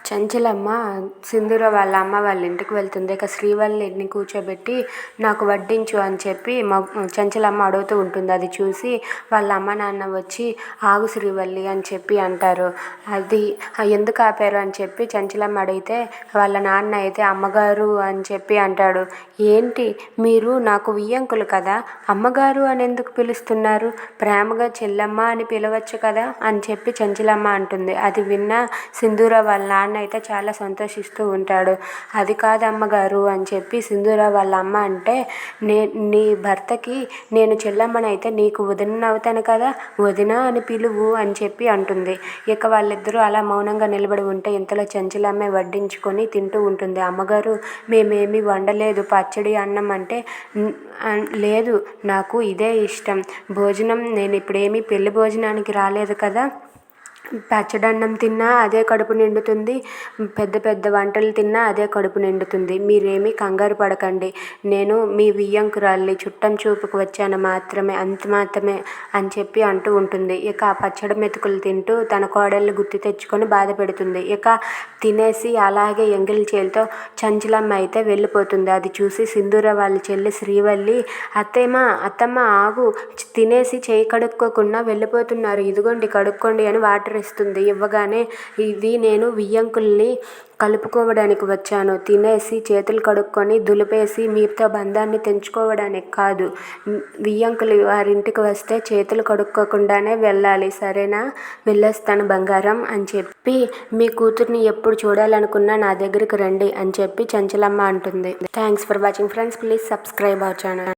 చంచలమ్మ సింధూర వాళ్ళ అమ్మ వాళ్ళ ఇంటికి వెళ్తుంది. ఇక శ్రీవల్లిని కూర్చోబెట్టి నాకు వడ్డించు అని చెప్పి చంచలమ్మ అడుగుతూ ఉంటుంది. అది చూసి వాళ్ళ అమ్మ నాన్న వచ్చి ఆగు శ్రీవల్లి అని చెప్పి అంటారు. అది ఎందుకు ఆపారు అని చెప్పి చంచలమ్మ అడిగితే వాళ్ళ నాన్న అయితే అమ్మగారు అని చెప్పి అంటాడు. ఏంటి మీరు నాకు వియ్యంకులు కదా, అమ్మగారు అని ఎందుకు పిలుస్తున్నారు, ప్రేమగా చెల్లమ్మ అని పిలవచ్చు కదా అని చెప్పి చంచలమ్మ అంటుంది. అది విన్న సింధూర వాళ్ళ నాన్న అయితే చాలా సంతోషిస్తూ ఉంటాడు. అది కాదు అమ్మగారు అని చెప్పి సింధూర వాళ్ళ అమ్మ అంటే, నీ భర్తకి నేను చెల్లమ్మనైతే నీకు వదిన అవుతాను కదా, వదిన అని పిలువు అని చెప్పి అంటుంది. ఇక వాళ్ళిద్దరూ అలా మౌనంగా నిలబడి ఉంటే ఇంతలో చంచలమ్మే వడ్డించుకొని తింటూ ఉంటుంది. అమ్మగారు మేమేమీ వండలేదు, పచ్చడి అన్నం అంటే లేదు నాకు ఇదే ఇష్టం భోజనం, నేను ఇప్పుడేమీ పెళ్లి భోజనానికి రాలేదు కదా, పచ్చడన్నం తిన్నా అదే కడుపు నిండుతుంది, పెద్ద పెద్ద వంటలు తిన్నా అదే కడుపు నిండుతుంది, మీరేమీ కంగారు పడకండి, నేను మీ వియ్యంకురాల్ని చుట్టం చూపుకు వచ్చాను మాత్రమే, అంత మాత్రమే అని చెప్పి అంటూ ఉంటుంది. ఇక ఆ పచ్చడి మెతుకులు తింటూ తన కోడల్ని గుర్తు తెచ్చుకొని బాధ పెడుతుంది. ఇక తినేసి అలాగే ఎంగిలి చేలతో చంచలమ్మ అయితే వెళ్ళిపోతుంది. అది చూసి సింధూర వాళ్ళ చెల్లి శ్రీవల్లి అత్తమ్మ ఆగు, తినేసి చేయి కడుక్కోకుండా వెళ్ళిపోతున్నారు, ఇదిగోండి కడుక్కోండి అని వాటర్ ఇస్తుంది. ఇవ్వగానే ఇది నేను వియ్యంకుల్ని కలుపుకోవడానికి వచ్చాను, తినేసి చేతులు కడుక్కొని దులిపేసి మీతో బంధాన్ని తెంచుకోవడానికి కాదు, వియ్యంకులు వారింటికి వస్తే చేతులు కడుక్కోకుండానే వెళ్ళాలి, సరేనా, వెళ్ళొస్తాను బంగారం అని చెప్పి మీ కూతుర్ని ఎప్పుడు చూడాలనుకున్నా నా దగ్గరికి రండి అని చెప్పి చంచలమ్మ అంటుంది. Thanks for watching friends, please subscribe our channel.